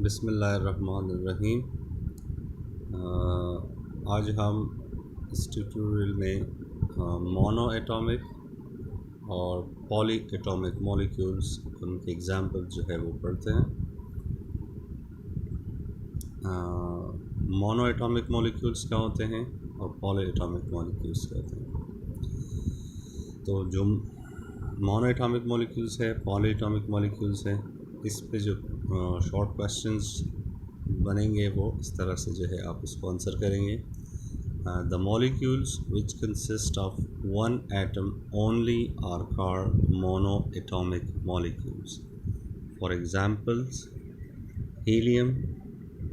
बिस्मिल्लाहिर्रहमानिर्रहीम। आज हम इस ट्यूटोरियल में मोनो एटॉमिक और पॉली एटॉमिक मॉलिक्यूल्स उनके एग्जाम्पल जो है वो पढ़ते हैं। मोनो एटॉमिक मॉलिक्यूल्स क्या होते हैं और पॉली एटॉमिक मॉलिक्यूल्स क्या होते हैं। तो जो मोनो एटॉमिक मॉलिक्यूल्स है, पॉली एटॉमिक मॉलिक्यूल्स है, इस पे जो शॉर्ट क्वेश्चंस बनेंगे वो इस तरह से जो है आप इसको आंसर करेंगे। The molecules which consist of one atom only are called mono atomic molecules. For examples, helium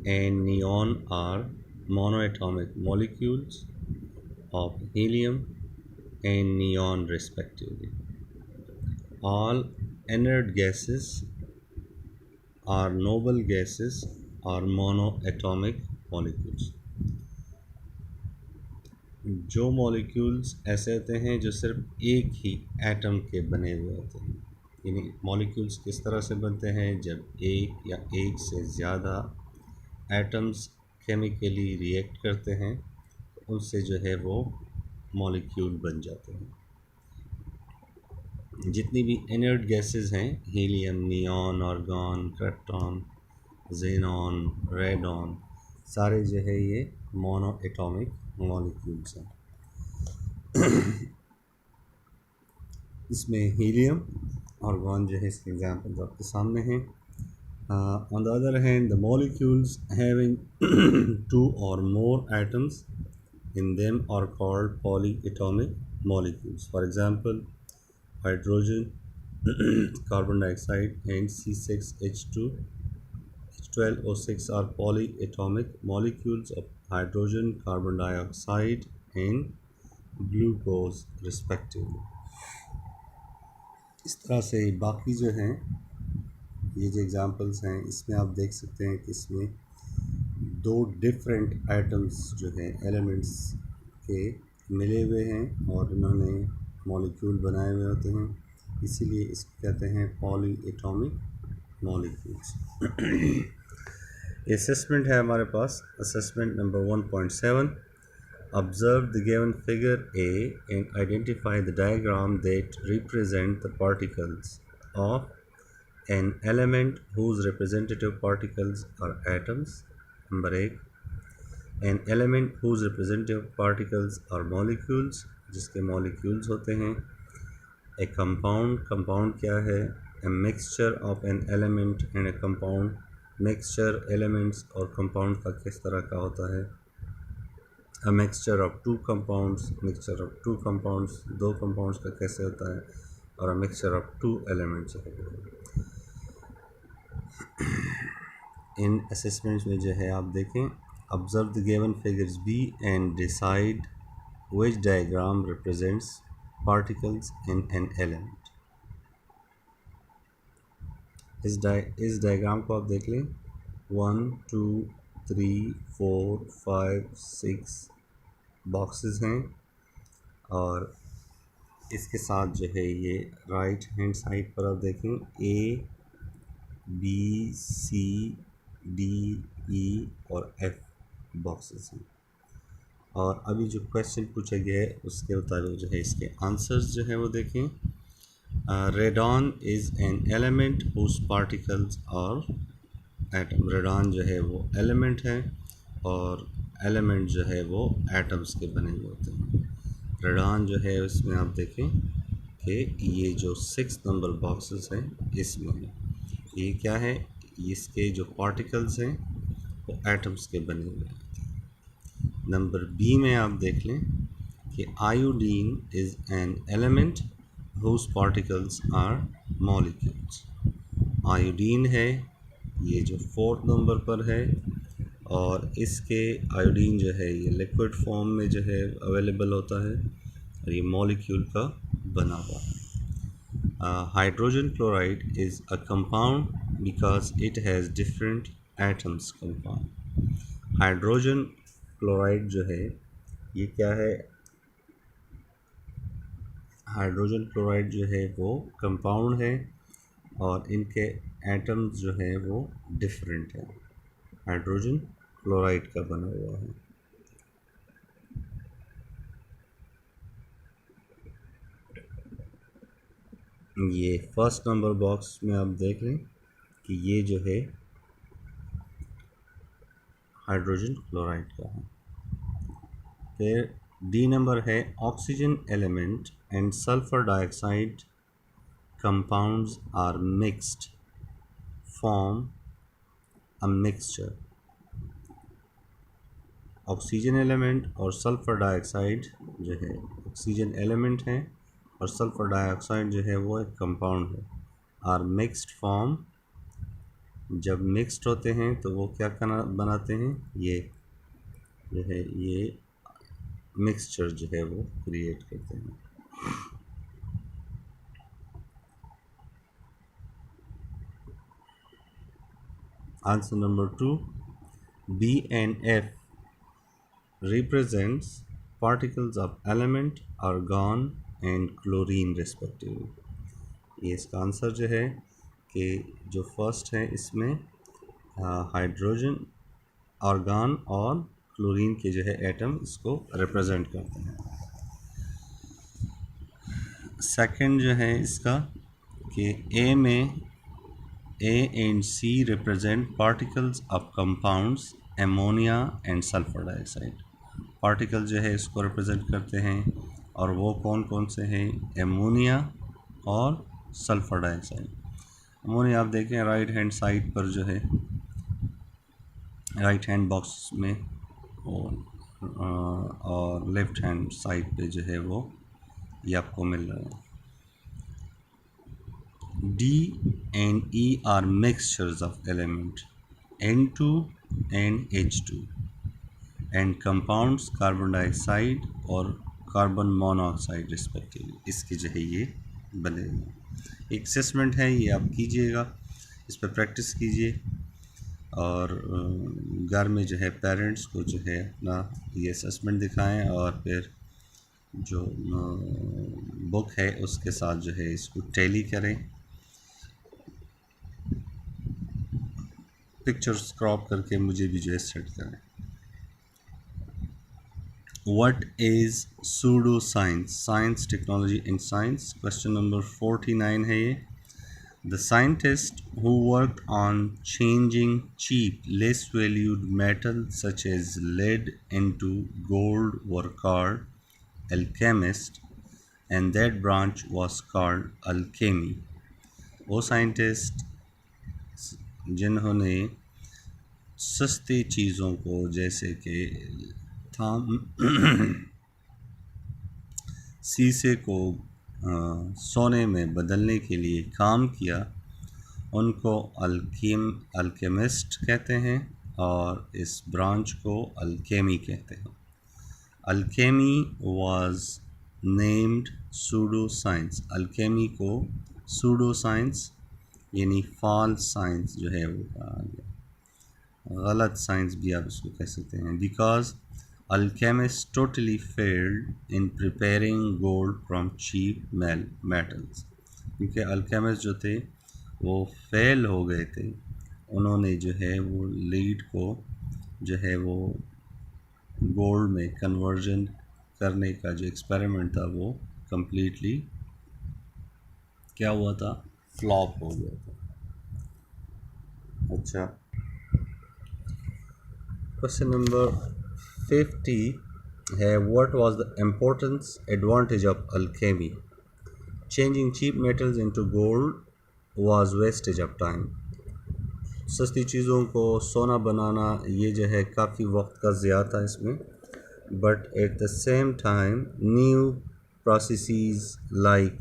and neon are mono atomic molecules of helium and neon respectively. All inert gases are noble gases or monoatomic molecules. जो molecules ऐसे होते हैं जो सिर्फ एक ही atom के बने हुए होते हैं, यानी मॉलिक्यूल्स किस तरह से बनते हैं, जब एक या एक से ज़्यादा एटम्स केमिकली रिएक्ट करते हैं तो उनसे जो है वो मॉलिक्यूल बन जाते हैं। जितनी भी इनर्ट गैसेस हैं, helium, neon, argon, krypton, xenon, radon, सारे जो है ये मोनो एटॉमिक मॉलिक्यूल्स हैं। इसमें हीलियम, आर्गॉन जो है इसके एग्जांपल्स आपके सामने हैं। On the other hand, the molecules having two or more atoms in them are called polyatomic molecules. For example, hydrogen, carbon dioxide and C6H2 H12O6 are polyatomic molecules of hydrogen, carbon dioxide and glucose respectively. इस तरह से बाकी जो हैं ये जो examples हैं इसमें आप देख सकते हैं कि इसमें दो डिफरेंट एटम्स जो हैं एलिमेंट्स के मिले हुए हैं और इन्होंने मॉलिक्यूल बनाए हुए होते हैं, इसीलिए इसको कहते हैं पॉली एटॉमिक मॉलिक्यूल्स। असेसमेंट है हमारे पास। Assessment number 1.7, observe the given figure A and identify the diagram that represent the particles of an element whose representative particles are atoms. Number 1, an element whose representative particles are molecules, जिसके molecules होते हैं। A compound, compound क्या है? A mixture of an element and a compound. Mixture elements और compound का किस तरह का होता है? A mixture of two compounds, mixture of two compounds, दो कंपाउंड्स का कैसे होता है? और a mixture of two elements है। इन असेसमेंट्स में जो है आप देखें, observe the given figures B and decide which diagram represents particles in an element. इस डायग्राम को आप देख लें। 1 2 3 4 5 6 बॉक्सेस हैं और इसके साथ जो है ये राइट हैंड साइड पर आप देखें A B C D E और F बॉक्सेस हैं। और अभी जो क्वेश्चन पूछा गया है उसके मुताबिक जो है इसके आंसर्स जो है वो देखें। Radon is an element whose particles are atom. Radon जो है वो एलिमेंट है और एलिमेंट जो है वो एटम्स के बने हुए होते हैं। रेडॉन जो है उसमें आप देखें कि ये जो 6 नंबर बॉक्सेस हैं इसमें है। ये क्या है? इसके जो पार्टिकल्स हैं वो एटम्स के बने हुए हैं। नंबर बी में आप देख लें कि iodine is an element whose particles are molecules. Iodine है, ये जो 4th नंबर पर है और इसके आयोडीन जो है ये लिक्विड फॉर्म में जो है अवेलेबल होता है और ये मॉलिक्यूल का बना हुआ है। Hydrogen chloride is a compound because it has different atoms. Compound hydrogen chloride जो है ये क्या है? हाइड्रोजन क्लोराइड जो है वो कंपाउंड है और इनके एटम्स जो है वो डिफरेंट है। हाइड्रोजन क्लोराइड का बना हुआ है। ये फर्स्ट नंबर बॉक्स में आप देख लें कि ये जो है हाइड्रोजन क्लोराइड का है। फिर डी नंबर है oxygen element and sulphur dioxide compounds are mixed form a mixture. Oxygen element और सल्फर डाइऑक्साइड जो है, ऑक्सीजन एलिमेंट है और सल्फर डाइऑक्साइड जो है वो एक कंपाउंड है। आर मिक्स्ड फॉर्म, जब मिक्स्ड होते हैं तो वो क्या बनाते हैं, ये जो है ये मिक्सचर जो है वो क्रिएट करते हैं। Answer number 2, B and F represents particles of element argon and chlorine respectively। ये इसका आंसर जो है कि जो फर्स्ट है इसमें हाइड्रोजन, आर्गन और क्लोरीन के जो है एटम इसको रिप्रेजेंट करते हैं। सेकंड जो है इसका कि ए में A and C represent particles of compounds ammonia and sulphur dioxide. Particle जो है इसको रिप्रेजेंट करते हैं और वो कौन कौन से हैं, एमोनिया और सल्फर डाइऑक्साइड। अमोनिया आप देखें राइट हैंड साइड पर जो है, राइट हैंड बॉक्स में और लेफ्ट हैंड साइड पे जो है वो ये आपको मिल रहा है। D and E are mixtures of element N2 and H2 and compounds carbon dioxide और कार्बन मोनोऑक्साइड रिस्पेक्टिवली। इसके जो है ये बनेगा। एक असेसमेंट है, ये आप कीजिएगा, इस पर प्रैक्टिस कीजिए और घर में जो है पेरेंट्स को जो है अपना ये असेसमेंट दिखाएं और फिर जो बुक है उसके साथ जो है इसको टैली करें। पिक्चर्स क्रॉप करके मुझे भी जो है सेट करें। What is pseudo science? Science, technology and science। Question number 49 है ये। The scientists who worked on changing cheap, less valued metals such as lead into gold were called alchemists, and that branch was called alchemy। वो scientist जिन्होंने सस्ती चीज़ों को जैसे कि शीशे को सोने में बदलने के लिए काम किया, उनको अल्केमिस्ट कहते हैं और इस ब्रांच को अल्केमी कहते हैं। Alchemy was named pseudo science. Alchemy को सूडो साइंस यानी फॉल्स साइंस जो है वो कहा गया, गलत साइंस भी आप इसको कह सकते हैं। Because alchemist totally failed in preparing gold from cheap metals. क्योंकि अल्केमिस्ट जो थे वो फेल हो गए थे, उन्होंने जो है वो लीड को जो है वो गोल्ड में कन्वर्जन करने का जो एक्सपेरिमेंट था वो कम्प्लीटली क्या हुआ था, फ्लॉप हो गया था। अच्छा, क्वेश्चन नंबर 50 है what was the importance advantage of alchemy? Changing cheap metals into gold was wastage of time. सस्ती चीज़ों को सोना बनाना ये जो है काफ़ी वक्त का ज़िया था इसमें, but at the same time new processes like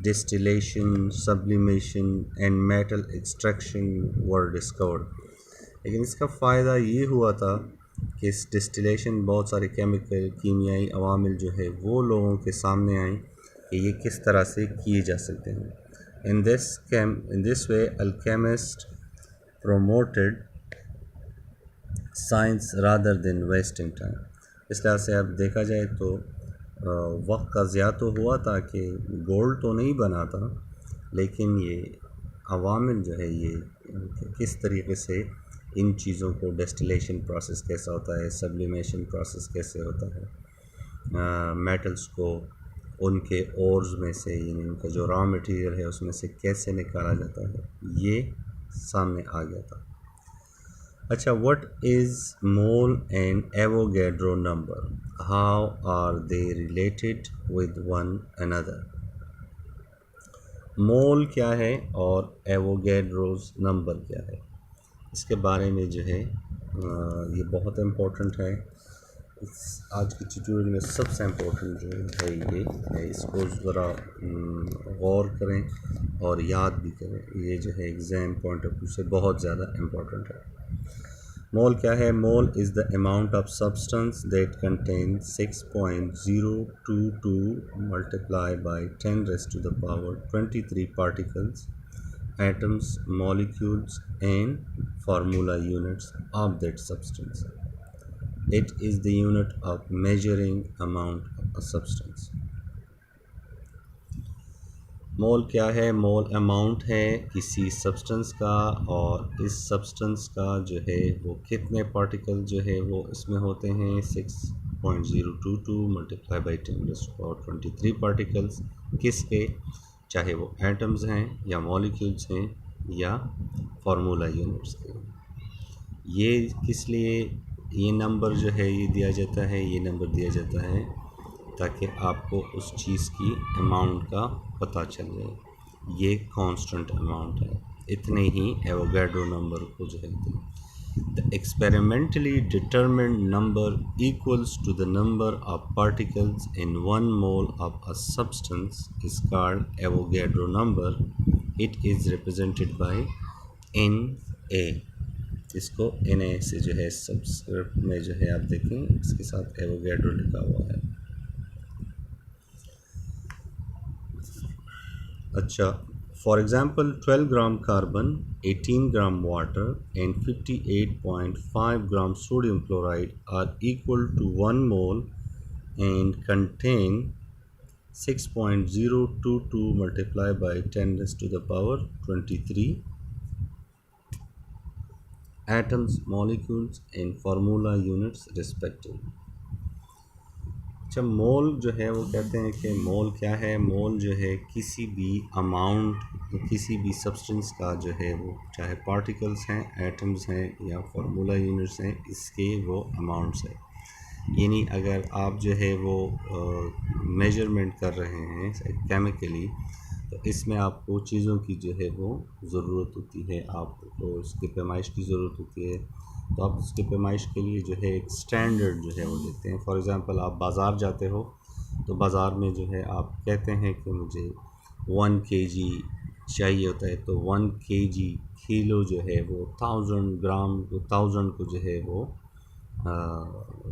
distillation, sublimation and metal extraction were discovered. लेकिन इसका फ़ायदा ये हुआ था कि इस डिस्टिलेशन बहुत सारे केमिकल कीमियाई अवामिल जो है वो लोगों के सामने आई कि ये किस तरह से किए जा सकते हैं। In this way alchemist promoted science rather than wasting time। इस तरह से अब देखा जाए तो वक्त का ज़िया तो हुआ था कि गोल्ड तो नहीं बना था, लेकिन ये अवामिल जो है ये किस तरीके से इन चीज़ों को डिस्टिलेशन प्रोसेस कैसा होता है, सब्लिमेशन प्रोसेस कैसे होता है, मेटल्स को उनके ओर्स में से यानी उनका जो रॉ मटेरियल है उसमें से कैसे निकाला जाता है, ये सामने आ गया था। अच्छा, what is mole and Avogadro number, how are they related with one another. Mole क्या है और एवोगैड्रोस नंबर क्या है, इसके बारे में जो है ये बहुत इम्पोर्टेंट है। आज की ट्यूटोरियल में सबसे इम्पोर्टेंट जो है ये है, इसको ज़रा गौर करें और याद भी करें, ये जो है एग्ज़ाम पॉइंट ऑफ व्यू से बहुत ज़्यादा इम्पोर्टेंट है। मोल क्या है? Mole is the amount of substance that contain 6.022 multiply by 10⁻⁻³ particles, atoms, molecules and formula units of that substance. It is the unit of measuring amount of a substance. मोल क्या है? मोल amount है किसी substance का, और इस substance का जो है वो कितने पार्टिकल जो है वो इसमें होते हैं, 6.022 मल्टीप्लाई बाई 10⁻23 पार्टिकल्स, किसके? चाहे वो एटम्स हैं या मॉलिक्यूल्स हैं या फार्मूला यूनिट्स के। ये किस लिए ये नंबर जो है ये दिया जाता है? ये नंबर दिया जाता है ताकि आपको उस चीज़ की अमाउंट का पता चल जाए। ये कांस्टेंट अमाउंट है, इतने ही एवोगैड्रो नंबर को जो है the experimentally determined number equals to the number of particles in 1 mole of a substance is called Avogadro number. It is represented by Na। इसको Na से जो है सब्सक्रिप्ट में जो है आप देखें इसके साथ एवोगैड्रो लिखा हुआ है। अच्छा, for example 12 gram carbon, 18 gram water and 58.5 gram sodium chloride are equal to 1 mole and contain 6.022 multiply by 10⁻23 atoms, molecules and formula units respectively। अच्छा, मोल जो है वो कहते हैं कि मोल क्या है? मोल जो है किसी भी अमाउंट, किसी भी सब्सटेंस का जो है वो, चाहे पार्टिकल्स हैं, एटम्स हैं या फार्मूला यूनिट्स हैं, इसके वो अमाउंट्स है। यानी अगर आप जो है वो मेजरमेंट कर रहे हैं केमिकली, तो इसमें आपको चीज़ों की जो है वो ज़रूरत होती है, आपको उसकी पैमाइश की ज़रूरत होती है। तो आप उसकी पैमाइश के लिए जो है एक स्टैंडर्ड जो है वो लेते हैं। फॉर एग्ज़ाम्पल आप बाज़ार जाते हो तो बाज़ार में जो है आप कहते हैं कि मुझे 1 kg चाहिए होता है, तो 1 kg किलो जो है वो 1000 ग्राम, 1000 को जो है वो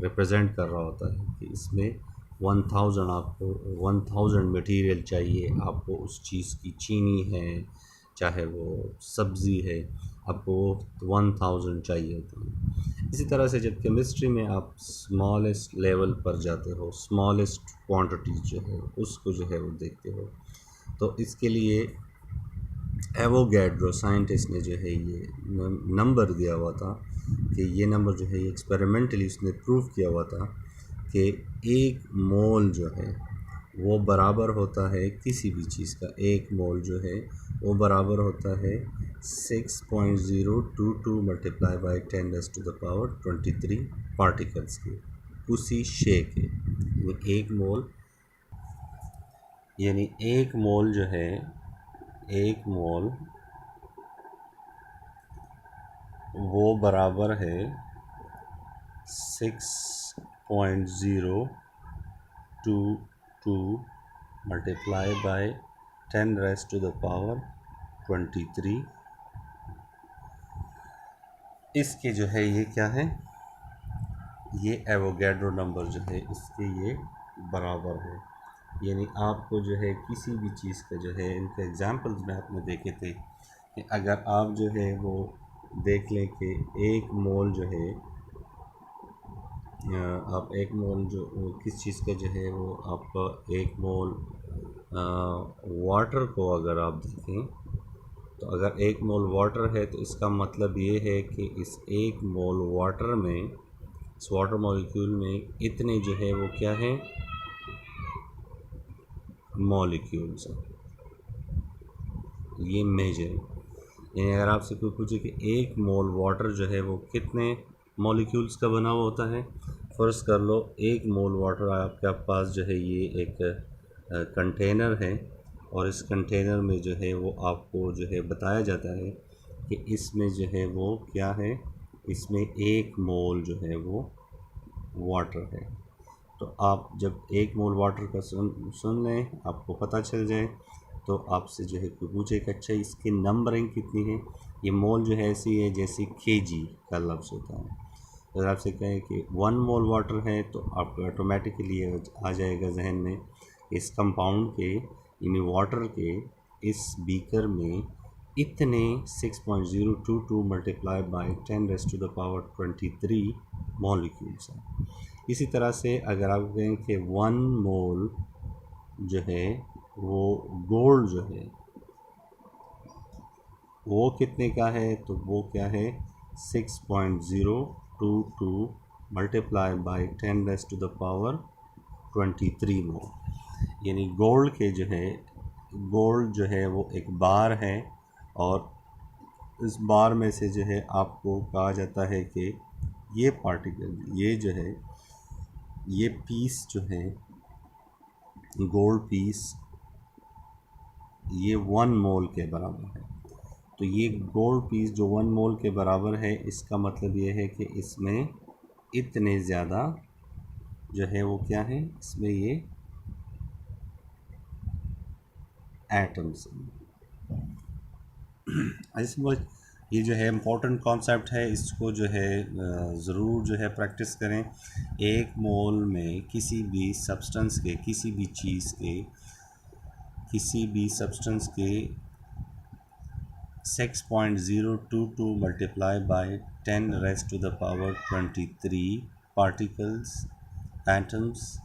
रिप्रेजेंट कर रहा होता है कि इसमें 1000 आपको 1000 मटेरियल चाहिए। आपको उस चीज़ की चीनी है, चाहे वो सब्ज़ी है, आपको 1000 चाहिए होता है। इसी तरह से जब केमिस्ट्री में आप स्मॉलेस्ट लेवल पर जाते हो, स्मॉलेस्ट क्वांटिटी जो है उसको जो है वो देखते हो, तो इसके लिए एवोगैड्रो साइंटिस्ट ने जो है ये नंबर दिया हुआ था कि ये नंबर जो है ये एक्सपेरिमेंटली उसने प्रूव किया हुआ था कि 1 मोल जो है वो बराबर होता है किसी भी चीज़ का, 1 मोल जो है वो बराबर होता है 6.022 मल्टीप्लाई बाई 10⁻23 पार्टिकल्स के, उसी शे के। यानी एक मोल जो है, 1 मोल वो बराबर है 6.022 मल्टीप्लाई बाई 10⁻23। इसके जो है ये क्या है, ये एवोगैड्रो नंबर जो है इसके ये बराबर है। यानी आपको जो है किसी भी चीज़ का जो है, इनके एग्जांपल्स में आपने देखे थे कि अगर आप जो है वो देख लें कि 1 मोल जो है, आप 1 मोल जो किस चीज़ का जो है वो आपका 1 मोल वाटर को अगर आप देखें तो अगर 1 मोल वाटर है तो इसका मतलब ये है कि इस 1 मोल वाटर में, इस वाटर मॉलिक्यूल में इतने जो है वो क्या है, मॉलिक्यूल्स हैं। ये मेजर है। यानी अगर आपसे कोई पूछे कि 1 मोल वाटर जो है वो कितने मॉलिक्यूल्स का बना हुआ होता है, फ़र्ज़ कर लो 1 मोल वाटर आपके पास जो है ये एक कंटेनर है, और इस कंटेनर में जो है वो आपको जो है बताया जाता है कि इसमें जो है वो क्या है, इसमें 1 मोल जो है वो वाटर है। तो आप जब 1 मोल वाटर का सुन लें, आपको पता चल जाए, तो आपसे जो है कोई पूछे कि अच्छा इसकी नंबरिंग कितनी है, ये मोल जो है ऐसी है जैसे केजी का लफ्ज़ होता है। अगर आपसे कहें कि 1 मोल वाटर है तो आपको ऑटोमेटिकली आ जाएगा जहन में इस कंपाउंड के, यानी वाटर के इस बीकर में इतने 6.022 मल्टीप्लाई बाई 10⁻⁻23 मॉलिक्यूल्स हैं। इसी तरह से अगर आप कहें कि 1 मोल जो है वो गोल्ड जो है वो कितने का है, तो वो क्या है 6.022 मल्टीप्लाई बाई 10⁻23 मोल। यानी गोल्ड के जो है, गोल्ड जो है वो एक बार है, और इस बार में से जो है आपको कहा जाता है कि ये पार्टिकल, ये जो है, ये पीस जो है गोल्ड पीस, ये 1 मोल के बराबर है। तो ये गोल्ड पीस जो 1 मोल के बराबर है, इसका मतलब ये है कि इसमें इतने ज़्यादा जो है वो क्या है, इसमें ये एटम्स हैं। ये जो है इम्पोर्टेंट कॉन्सेप्ट है, इसको जो है ज़रूर जो है प्रैक्टिस करें। 1 मोल में किसी भी सब्सटेंस के, किसी भी चीज़ के, किसी भी सब्सटेंस के 6.022 multiply by 10⁻23 particles, atoms,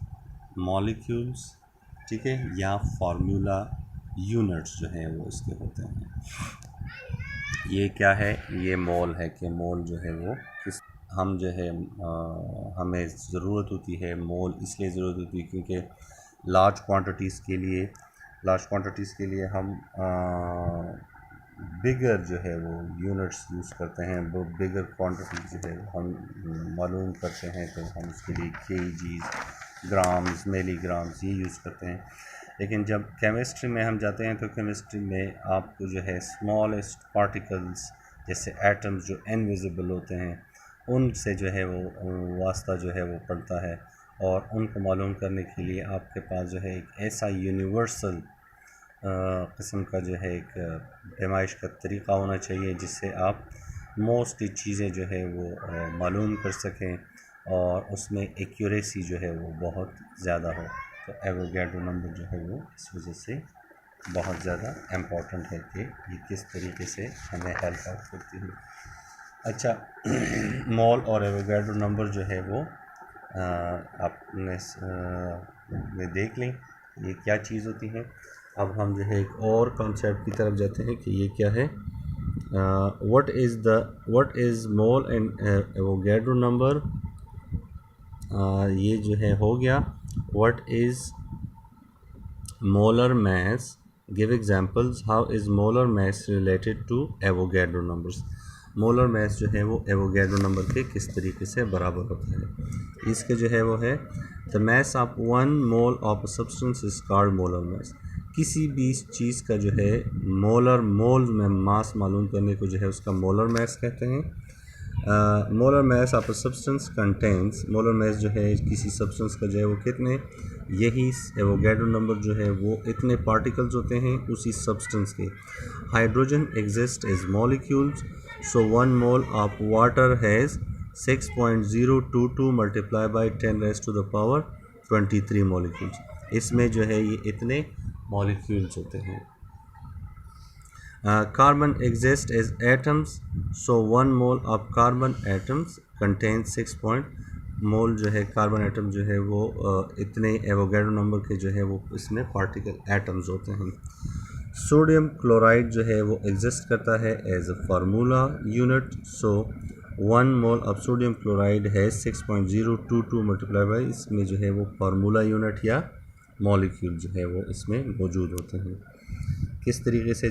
molecules, ठीक है, या फार्मूला यूनिट्स जो है वो इसके होते हैं। ये क्या है, ये मोल है कि मोल जो है वो किस, हम जो है हमें ज़रूरत होती है मोल, इसलिए ज़रूरत होती है क्योंकि लार्ज क्वांटिटीज़ के लिए हम बिगर जो है वो यूनिट्स यूज़ करते हैं, वो बिगर क्वांटिटी जो है हम मालूम करते हैं, तो हम उसके लिए केजीज़, ग्राम्स, मिलीग्राम्स ये यूज़ करते हैं। लेकिन जब केमिस्ट्री में हम जाते हैं तो केमिस्ट्री में आपको जो है स्मॉलेस्ट पार्टिकल्स जैसे एटम्स जो इनविजिबल होते हैं, उनसे जो है वो वास्ता जो है वो पड़ता है, और उनको मालूम करने के लिए आपके पास जो है एक ऐसा यूनिवर्सल किस्म का जो है एक पैमाइश का तरीक़ा होना चाहिए जिससे आप मोस्टली चीज़ें जो है वो मालूम कर सकें, और उसमें एक्यूरेसी जो है वो बहुत ज़्यादा हो। तो एवोगैड्रो नंबर जो है वो इस वजह से बहुत ज़्यादा इम्पॉर्टेंट है कि ये किस तरीके से हमें हेल्प आउट करती है। अच्छा मोल और एवोगैड्रो नंबर जो है वो आपने में देख लें ये क्या चीज़ होती है। अब हम जो है एक और कॉन्सेप्ट की तरफ जाते हैं कि ये क्या है। What is mole and Avogadro number. ये जो है हो गया। What is molar mass, give examples. How is molar mass related to Avogadro numbers. Molar mass जो है वो एवोगैड्रो नंबर के किस तरीके से बराबर होता है। इसके जो है वो है the mass of 1 mole of substance is called molar mass. किसी भी चीज़ का जो है मोल में मास मालूम करने को जो है उसका मोलर मास कहते हैं। Molar mass of a substance contains, molar mass जो है किसी सब्सटेंस का जो है वो कितने, यही एवोगैड्रो नंबर जो है वो इतने पार्टिकल्स होते हैं उसी सब्सटेंस के। Hydrogen exist as molecules, so 1 mole of water has 6.022 multiply by 10⁻23 molecules. इसमें जो है ये इतने मॉलिक्यूल्स होते हैं। Carbon exists as atoms, so 1 mole of carbon atoms contains 6 मोल जो है कार्बन एटम जो है वो इतने एवोगैड्रो नंबर के जो है वो इसमें पार्टिकल एटम्स होते हैं। सोडियम क्लोराइड जो है वो एग्जिस्ट करता है as a formula unit. So 1 mole of sodium chloride है 6.022 मल्टीप्लाई बाई, इसमें जो है वो फार्मूला यूनिट या मॉलिक्यूल जो है वो इसमें मौजूद होते हैं। किस तरीके से